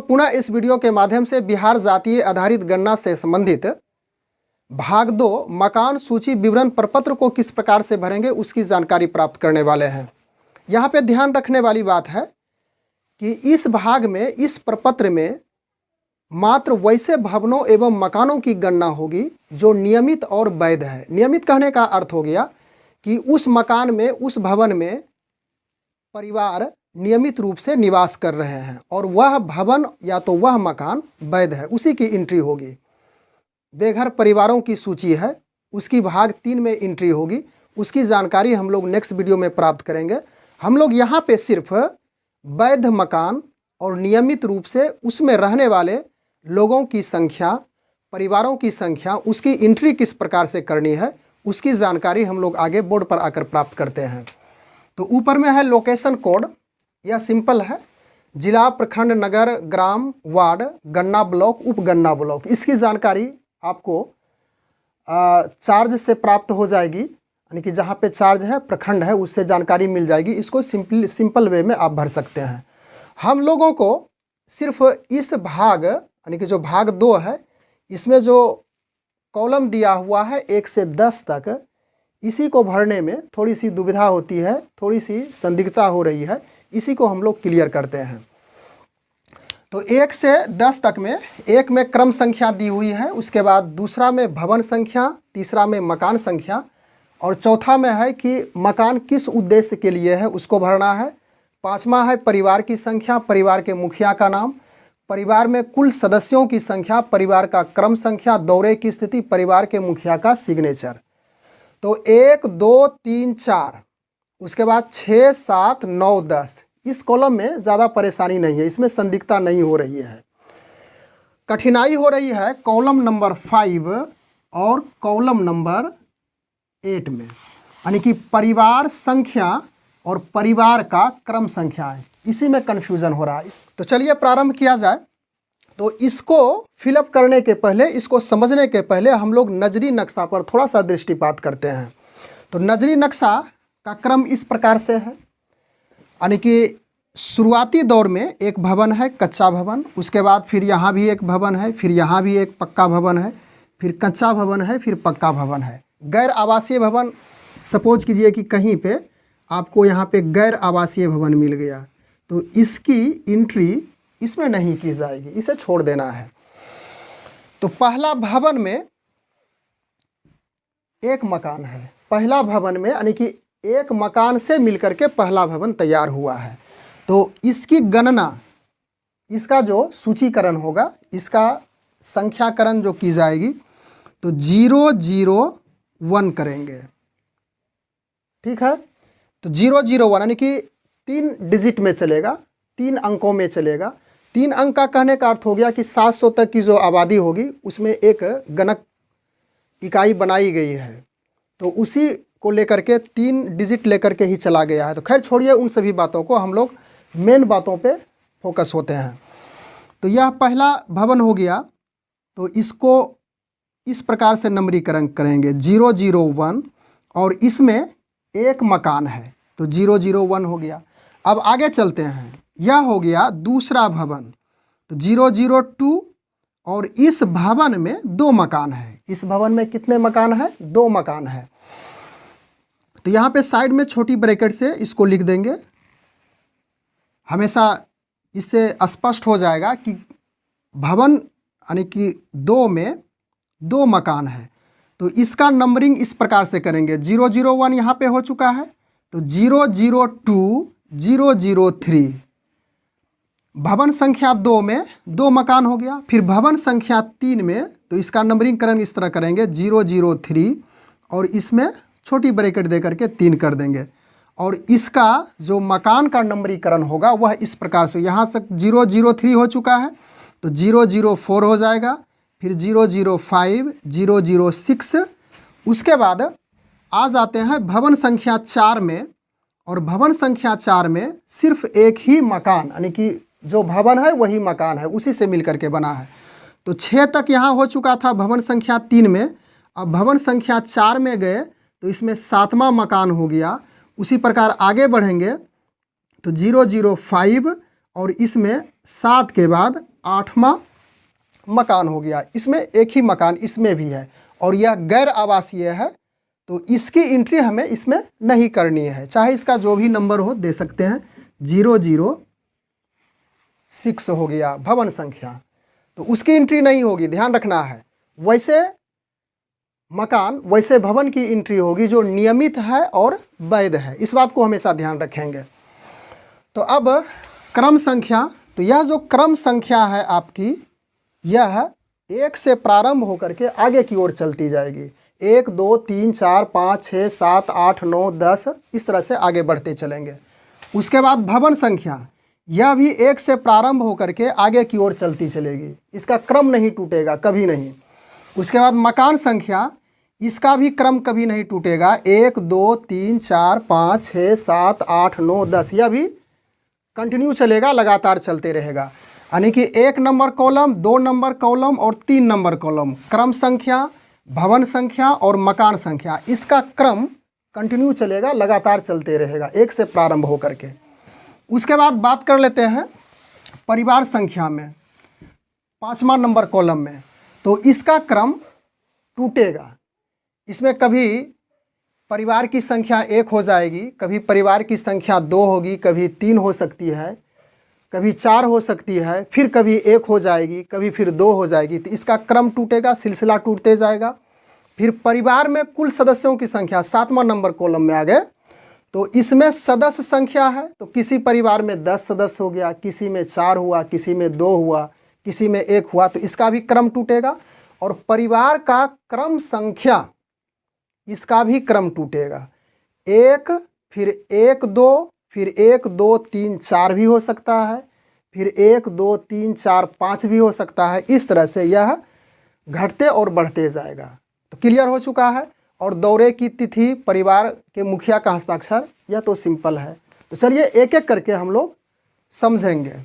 लोग पुनः इस वीडियो के माध्यम से बिहार जातीय आधारित गणना से संबंधित भाग 2 मकान सूची विवरण प्रपत्र को किस प्रकार से भरेंगे उसकी जानकारी प्राप्त करने वाले हैं। यहाँ पे ध्यान रखने वाली बात है कि इस भाग में, इस प्रपत्र में मात्र वैसे भवनों एवं मकानों की गणना होगी जो नियमित और वैध है। नियमित कहने का अर्थ हो गया कि उस मकान में, उस भवन में परिवार नियमित रूप से निवास कर रहे हैं और वह भवन या तो वह मकान वैध है, उसी की एंट्री होगी। बेघर परिवारों की सूची है, उसकी भाग 3 में एंट्री होगी। उसकी जानकारी हम लोग नेक्स्ट वीडियो में प्राप्त करेंगे। हम लोग यहाँ पे सिर्फ वैध मकान और नियमित रूप से उसमें रहने वाले लोगों की संख्या, परिवारों की संख्या, उसकी एंट्री किस प्रकार से करनी है उसकी जानकारी हम लोग आगे बोर्ड पर आकर प्राप्त करते हैं। तो ऊपर में है लोकेशन कोड, यह सिंपल है, जिला, प्रखंड, नगर, ग्राम, वार्ड, गन्ना ब्लॉक, उपगन्ना ब्लॉक। इसकी जानकारी आपको चार्ज से प्राप्त हो जाएगी, यानी कि जहाँ पे चार्ज है, प्रखंड है, उससे जानकारी मिल जाएगी। इसको सिंपल वे में आप भर सकते हैं। हम लोगों को सिर्फ इस भाग, यानी कि जो भाग 2 है, इसमें जो कॉलम दिया हुआ है 1 से 10 तक, इसी को भरने में थोड़ी सी दुविधा होती है, थोड़ी सी संदिग्धता हो रही है। इसी को हम लोग क्लियर करते हैं। तो 1 से 10 तक में, 1 में क्रम संख्या दी हुई है, उसके बाद दूसरा में भवन संख्या, तीसरा में मकान संख्या और चौथा में है कि मकान किस उद्देश्य के लिए है उसको भरना है। 5वां है परिवार की संख्या, परिवार के मुखिया का नाम, परिवार में कुल सदस्यों की संख्या, परिवार का क्रम संख्या, दौरे की स्थिति, परिवार के मुखिया का सिग्नेचर। तो 1, 2, 3, 4, उसके बाद 6, 7, 9, 10। इस कॉलम में ज़्यादा परेशानी नहीं है, इसमें संदिग्धता नहीं हो रही है। कठिनाई हो रही है कॉलम नंबर 5 और कॉलम नंबर 8 में, यानी कि परिवार संख्या और परिवार का क्रम संख्या है, इसी में कन्फ्यूज़न हो रहा है। तो चलिए प्रारंभ किया जाए। तो इसको फिलअप करने के पहले, इसको समझने के पहले हम लोग नजरी नक्शा पर थोड़ा सा दृष्टिपात करते हैं। तो नजरी नक्शा का क्रम इस प्रकार से है, यानी कि शुरुआती दौर में एक भवन है, कच्चा भवन, उसके बाद फिर यहाँ भी एक भवन है, फिर यहाँ भी एक पक्का भवन है, फिर कच्चा भवन है, फिर पक्का भवन है। गैर आवासीय भवन, सपोज कीजिए कि कहीं पे आपको यहाँ पे गैर आवासीय भवन मिल गया, तो इसकी एंट्री इसमें नहीं की जाएगी, इसे छोड़ देना है। तो पहला भवन में एक मकान है, पहला भवन में, यानी कि एक मकान से मिलकर के पहला भवन तैयार हुआ है। तो इसकी गणना, इसका जो सूचीकरण होगा, इसका संख्याकरण जो की जाएगी, तो 001 करेंगे, ठीक है। तो 001 यानी कि 3 डिजिट में चलेगा, 3 अंकों में चलेगा। 3 अंक का कहने का अर्थ हो गया कि 700 तक की जो आबादी होगी उसमें एक गणक इकाई बनाई गई है, तो उसी को लेकर के 3 डिजिट लेकर के ही चला गया है। तो खैर छोड़िए उन सभी बातों को, हम लोग मेन बातों पे फोकस होते हैं। तो यह पहला भवन हो गया, तो इसको इस प्रकार से नंबरीकरण करेंगे 001 और इसमें एक मकान है, तो 001 हो गया। अब आगे चलते हैं, यह हो गया दूसरा भवन, तो 002 और इस भवन में 2 मकान है। इस भवन में कितने मकान है? 2 मकान है। तो यहाँ पे साइड में छोटी ब्रैकेट से इसको लिख देंगे, हमेशा इससे स्पष्ट हो जाएगा कि भवन यानी कि 2 में 2 मकान है। तो इसका नंबरिंग इस प्रकार से करेंगे, 001 यहाँ पे हो चुका है, तो 002, 003। भवन संख्या 2 में 2 मकान हो गया। फिर भवन संख्या 3 में, तो इसका नंबरिंग करण इस तरह करेंगे 003 और इसमें छोटी ब्रैकेट दे करके 3 कर देंगे। और इसका जो मकान का नंबरीकरण होगा वह इस प्रकार से, यहाँ तक 003 हो चुका है, तो 004 हो जाएगा, फिर 005, 006। उसके बाद आ जाते हैं भवन संख्या 4 में, और भवन संख्या 4 में सिर्फ एक ही मकान, यानी कि जो भवन है वही मकान है, उसी से मिलकर के बना है। तो 6 तक यहाँ हो चुका था भवन संख्या 3 में। अब भवन संख्या 4 में गए तो इसमें 7वां मकान हो गया। उसी प्रकार आगे बढ़ेंगे तो 005 और इसमें 7 के बाद 8वां मकान हो गया। इसमें एक ही मकान इसमें भी है और यह गैर आवासीय है, तो इसकी एंट्री हमें इसमें नहीं करनी है, चाहे इसका जो भी नंबर हो दे सकते हैं। 006 हो गया भवन संख्या, तो उसकी एंट्री नहीं होगी, ध्यान रखना है। वैसे मकान वैसे भवन की एंट्री होगी जो नियमित है और वैध है, इस बात को हमेशा ध्यान रखेंगे। तो अब क्रम संख्या, तो यह जो क्रम संख्या है आपकी, यह 1 से प्रारंभ होकर के आगे की ओर चलती जाएगी। 1 2 3 4 5 6 7 8 9 10 इस तरह से आगे बढ़ते चलेंगे। उसके बाद भवन संख्या, यह भी 1 से प्रारंभ होकर के आगे की ओर चलती चलेगी, इसका क्रम नहीं टूटेगा कभी नहीं। उसके बाद मकान संख्या, इसका भी क्रम कभी नहीं टूटेगा। 1 2 3 4 5 6 7 8 9 10 यह भी कंटिन्यू चलेगा, लगातार चलते रहेगा। यानी कि 1 नंबर कॉलम, 2 नंबर कॉलम और 3 नंबर कॉलम, क्रम संख्या, भवन संख्या और मकान संख्या, इसका क्रम कंटिन्यू चलेगा, लगातार चलते रहेगा 1 से प्रारंभ होकर के। उसके बाद बात कर लेते हैं परिवार संख्या में, 5वां नंबर कॉलम में, तो इसका क्रम टूटेगा। इसमें कभी परिवार की संख्या 1 हो जाएगी, कभी परिवार की संख्या 2 होगी, कभी 3 हो सकती है, कभी 4 हो सकती है, फिर कभी 1 हो जाएगी, कभी फिर 2 हो जाएगी, तो इसका क्रम टूटेगा, सिलसिला टूटते जाएगा। फिर परिवार में कुल सदस्यों की संख्या 7वां नंबर कॉलम में आ गए, तो इसमें सदस्य संख्या है, तो किसी परिवार में 10 सदस्य हो गया, किसी में 4 हुआ, किसी में 2 हुआ, किसी में 1 हुआ, तो इसका भी क्रम टूटेगा। और परिवार का क्रम संख्या, इसका भी क्रम टूटेगा। 1 फिर 1 2 फिर 1 2 3 4 भी हो सकता है, फिर 1 2 3 4 5 भी हो सकता है। इस तरह से यह घटते और बढ़ते जाएगा। तो क्लियर हो चुका है। और दौरे की तिथि, परिवार के मुखिया का हस्ताक्षर, यह तो सिंपल है। तो चलिए एक एक करके हम लोग समझेंगे।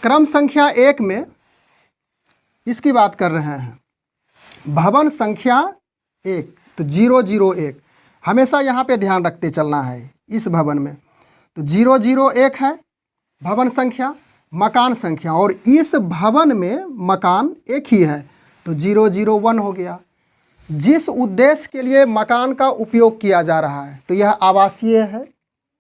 क्रम संख्या 1 में इसकी बात कर रहे हैं, भवन संख्या 1, तो 001 हमेशा यहाँ पे ध्यान रखते चलना है इस भवन में। तो 001 है भवन संख्या, मकान संख्या, और इस भवन में मकान एक ही है, तो 001 हो गया। जिस उद्देश्य के लिए मकान का उपयोग किया जा रहा है, तो यह आवासीय है,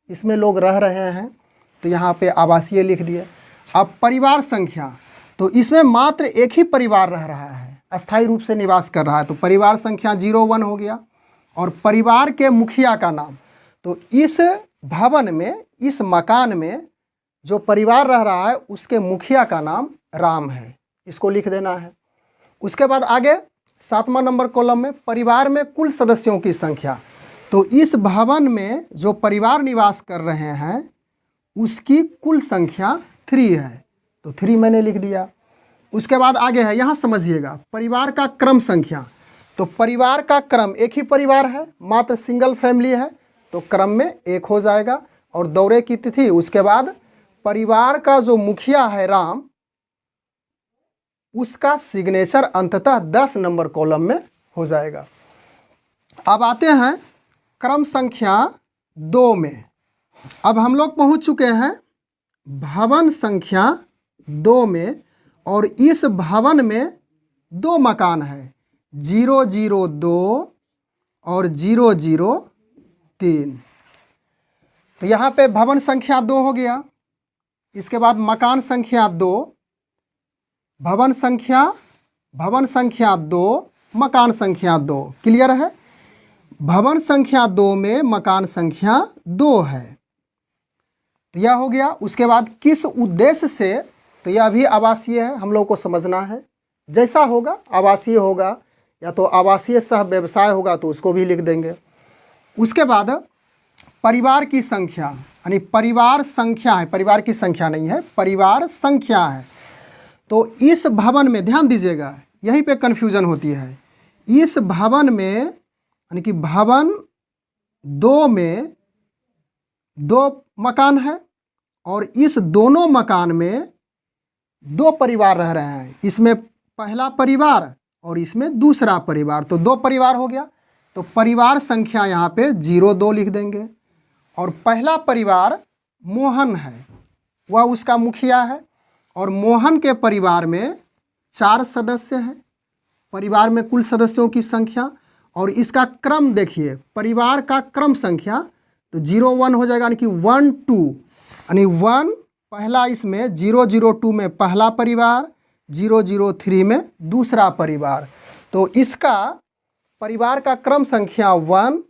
इसमें लोग रह रहे हैं, तो यहाँ पे आवासीय लिख दिए। अब परिवार संख्या, तो इसमें मात्र एक ही परिवार रह रहा है, अस्थायी रूप से निवास कर रहा है, तो परिवार संख्या 01 हो गया। और परिवार के मुखिया का नाम, तो इस भवन में, इस मकान में जो परिवार रह रहा है उसके मुखिया का नाम राम है, इसको लिख देना है। उसके बाद आगे 7वां नंबर कॉलम में परिवार में कुल सदस्यों की संख्या, तो इस भवन में जो परिवार निवास कर रहे हैं उसकी कुल संख्या 3 है, तो 3 मैंने लिख दिया। उसके बाद आगे है, यहाँ समझिएगा, परिवार का क्रम संख्या, तो परिवार का क्रम, एक ही परिवार है, मात्र सिंगल फैमिली है, तो क्रम में 1 हो जाएगा। और दौरे की तिथि, उसके बाद परिवार का जो मुखिया है राम, उसका सिग्नेचर अंततः 10 नंबर कॉलम में हो जाएगा। अब आते हैं क्रम संख्या 2 में। अब हम लोग पहुंच चुके हैं भवन संख्या 2 में, और इस भवन में 2 मकान है, 002 और 003। तो यहाँ पे भवन संख्या 2 हो गया। इसके बाद मकान संख्या 2, भवन संख्या 2, मकान संख्या 2। क्लियर है। भवन संख्या 2 में मकान संख्या 2 है, तो यह हो गया। उसके बाद किस उद्देश्य से, तो यह भी आवासीय है, हम लोग को समझना है। जैसा होगा, आवासीय होगा या तो आवासीय सह व्यवसाय होगा तो उसको भी लिख देंगे। उसके बाद परिवार की संख्या, यानी परिवार संख्या है, परिवार की संख्या नहीं है, परिवार संख्या है। तो इस भवन में ध्यान दीजिएगा, यहीं पे कन्फ्यूजन होती है। इस भवन में, यानी कि भवन 2 में 2 मकान है, और इस दोनों मकान में 2 परिवार रह रहे हैं। इसमें पहला परिवार और इसमें दूसरा परिवार, तो 2 परिवार हो गया। तो परिवार संख्या यहाँ पे 02 लिख देंगे। और पहला परिवार मोहन है, वह उसका मुखिया है, और मोहन के परिवार में 4 सदस्य हैं। परिवार में कुल सदस्यों की संख्या और इसका क्रम देखिए, परिवार का क्रम संख्या तो 0 1 हो जाएगा, यानी कि 1 2, यानी 1 पहला, इसमें 0 0 2 में पहला परिवार, 0 0 3 में दूसरा परिवार। तो इसका परिवार का क्रम संख्या 1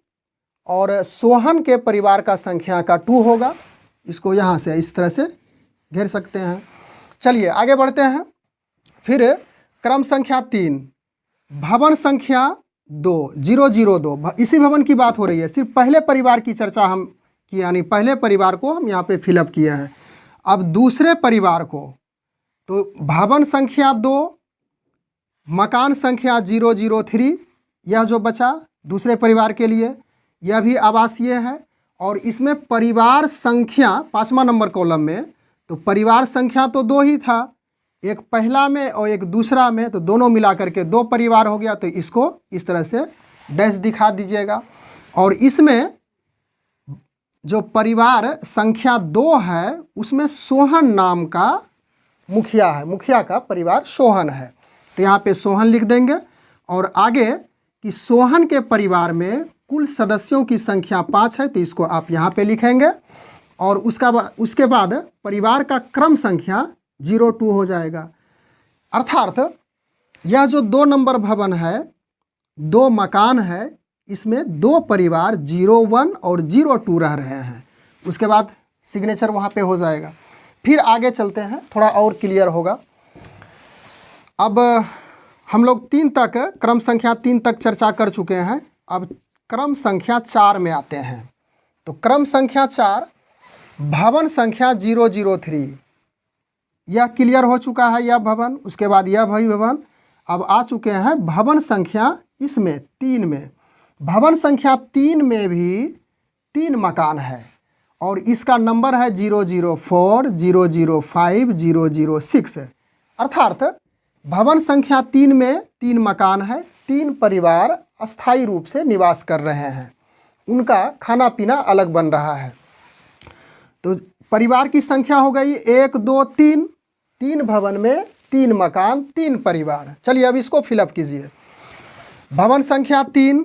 और सोहन के परिवार का संख्या का 2 होगा। इसको यहाँ से इस तरह से घेर सकते हैं। चलिए आगे बढ़ते हैं। फिर क्रम संख्या 3, भवन संख्या 2, 0 0 2। इसी भवन की बात हो रही है, सिर्फ पहले परिवार की चर्चा हम की, यानी पहले परिवार को हम यहाँ पे फिलअप किए हैं। अब दूसरे परिवार को, तो भवन संख्या 2, मकान संख्या 0 0 3, यह जो बचा दूसरे परिवार के लिए, यह भी आवासीय है। और इसमें परिवार संख्या 5वां नंबर कॉलम में, तो परिवार संख्या तो 2 ही था, एक पहला में और एक दूसरा में, तो दोनों मिला करके 2 परिवार हो गया। तो इसको इस तरह से डैश दिखा दीजिएगा। और इसमें जो परिवार संख्या 2 है उसमें सोहन नाम का मुखिया है, मुखिया का परिवार सोहन है, तो यहाँ पे सोहन लिख देंगे। और आगे कि सोहन के परिवार में कुल सदस्यों की संख्या 5 है, तो इसको आप यहाँ पे लिखेंगे। और उसके बाद परिवार का क्रम संख्या 0 2 हो जाएगा। अर्थात यह जो 2 नंबर भवन है, 2 मकान है, इसमें 2 परिवार 0 1 और 0 2 रह रहे हैं। उसके बाद सिग्नेचर वहाँ पे हो जाएगा। फिर आगे चलते हैं, थोड़ा और क्लियर होगा। अब हम लोग 3 तक, क्रम संख्या 3 तक चर्चा कर चुके हैं। अब क्रम संख्या 4 में आते हैं। तो क्रम संख्या 4, भवन संख्या 0 0 3, यह क्लियर हो चुका है, यह भवन। उसके बाद यह भवन। अब आ चुके हैं भवन संख्या इसमें 3 में। भवन संख्या 3 में भी 3 मकान है और इसका नंबर है 0 0 4, 0 0 5, 0 0 6। अर्थात भवन संख्या 3 में 3 मकान है, 3 परिवार अस्थायी रूप से निवास कर रहे हैं, उनका खाना पीना अलग बन रहा है। तो परिवार की संख्या हो गई 1 2 3, 3 भवन में 3 मकान, 3 परिवार। चलिए अब इसको फिलअप कीजिए। भवन संख्या 3,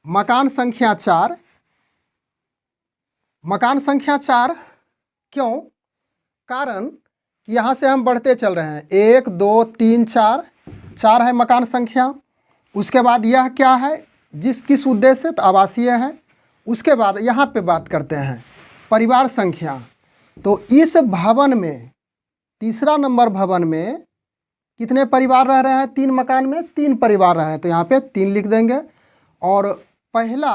मकान संख्या 4। मकान संख्या 4 क्यों? कारण कि यहाँ से हम बढ़ते चल रहे हैं, 1 2 3 4, 4 है मकान संख्या। उसके बाद यह क्या है, किस उद्देश्य से, तो आवासीय है। उसके बाद यहाँ पे बात करते हैं परिवार संख्या। तो इस भवन में, तीसरा नंबर भवन में कितने परिवार रह रहे हैं? 3 मकान में 3 परिवार रह रहे हैं, तो यहाँ पे 3 लिख देंगे। और पहला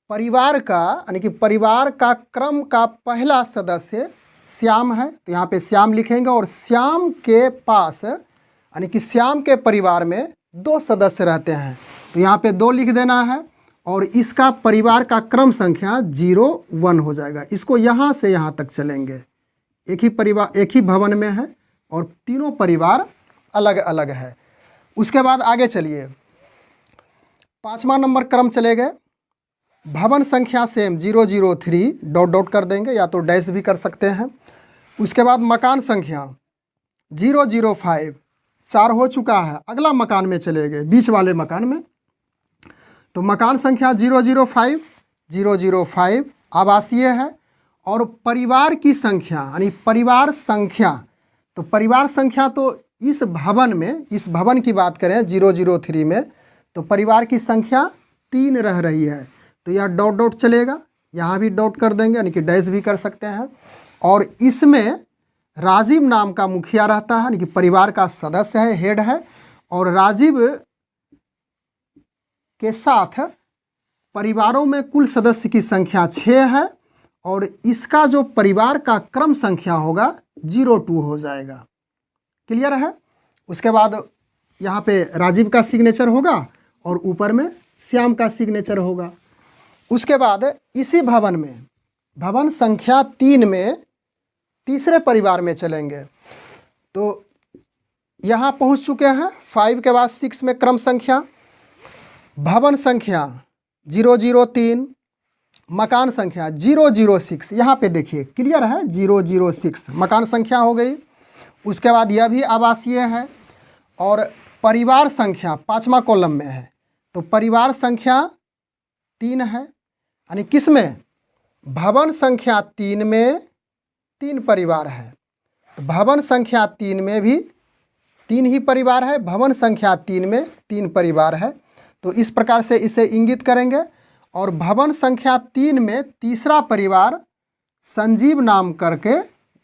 परिवार का, यानी कि परिवार का क्रम का पहला सदस्य श्याम है, तो यहाँ पे श्याम लिखेंगे। और श्याम के पास, यानी कि श्याम के परिवार में 2 सदस्य रहते हैं, तो यहाँ पे 2 लिख देना है। और इसका परिवार का क्रम संख्या 0 1 हो जाएगा। इसको यहाँ से यहाँ तक चलेंगे, एक ही परिवार, एक ही भवन में है और तीनों परिवार अलग अलग है। उसके बाद आगे चलिए, 5वां नंबर क्रम चले गए। भवन संख्या सेम 0 0 3, डॉट डॉट कर देंगे, या तो डैश भी कर सकते हैं। उसके बाद मकान संख्या 0 0 5, 4 हो चुका है, अगला मकान में चले गए, बीच वाले मकान में। तो मकान संख्या 0 0 5, 0 0 5 आवासीय है। और परिवार की संख्या, यानी परिवार संख्या, तो परिवार संख्या तो इस भवन में, इस भवन की बात करें 0 0 3 में, तो परिवार की संख्या 3 रह रही है, तो यह डॉट डॉट चलेगा, यहाँ भी डॉट कर देंगे, यानी कि डैश भी कर सकते हैं। और इसमें राजीव नाम का मुखिया रहता है, यानी कि परिवार का सदस्य है, हेड है। और राजीव के साथ परिवारों में कुल सदस्य की संख्या 6 है और इसका जो परिवार का क्रम संख्या होगा 0 2 हो जाएगा। क्लियर है? उसके बाद यहाँ पे राजीव का सिग्नेचर होगा और ऊपर में श्याम का सिग्नेचर होगा। उसके बाद इसी भवन में, भवन संख्या 3 में तीसरे परिवार में चलेंगे। तो यहाँ पहुँच चुके हैं 5 के बाद 6 में क्रम संख्या। भवन संख्या 0 0 3, मकान संख्या 006, यहाँ पे देखिए क्लियर है 006 मकान संख्या हो गई। उसके बाद यह भी आवासीय है और परिवार संख्या 5वां कॉलम में है, तो परिवार संख्या 3 है, यानी किस में, भवन संख्या 3 में 3 परिवार है, तो भवन संख्या 3 में भी 3 ही परिवार है, भवन संख्या 3 में 3 परिवार है। तो इस प्रकार से इसे इंगित करेंगे। और भवन संख्या 3 में तीसरा परिवार संजीव नाम करके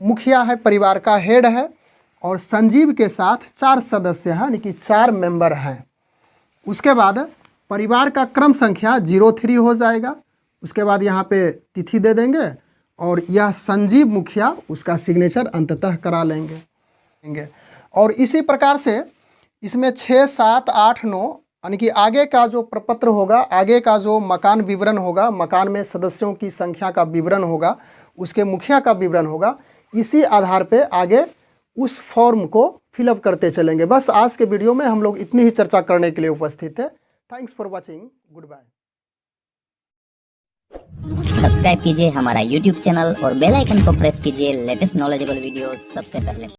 मुखिया है, परिवार का हेड है, और संजीव के साथ 4 सदस्य हैं, यानी कि 4 मेंबर हैं। उसके बाद परिवार का क्रम संख्या 03 हो जाएगा। उसके बाद यहाँ पे तिथि दे देंगे और यह संजीव मुखिया उसका सिग्नेचर अंततः करा लेंगे। और इसी प्रकार से इसमें 6, 7, 8, 9 यानी कि आगे का जो प्रपत्र होगा, आगे का जो मकान विवरण होगा, मकान में सदस्यों की संख्या का विवरण होगा, उसके मुखिया का विवरण होगा, इसी आधार पे आगे उस फॉर्म को फिलअप करते चलेंगे। बस आज के वीडियो में हम लोग इतनी ही चर्चा करने के लिए उपस्थित थे। Thanks for watching, good bye. Subscribe कीजिए हमारा YouTube चैनल और बेल आइकन को प्रेस कीजिए लेटेस्ट नॉलेजेबल वीडियो सबसे पहले।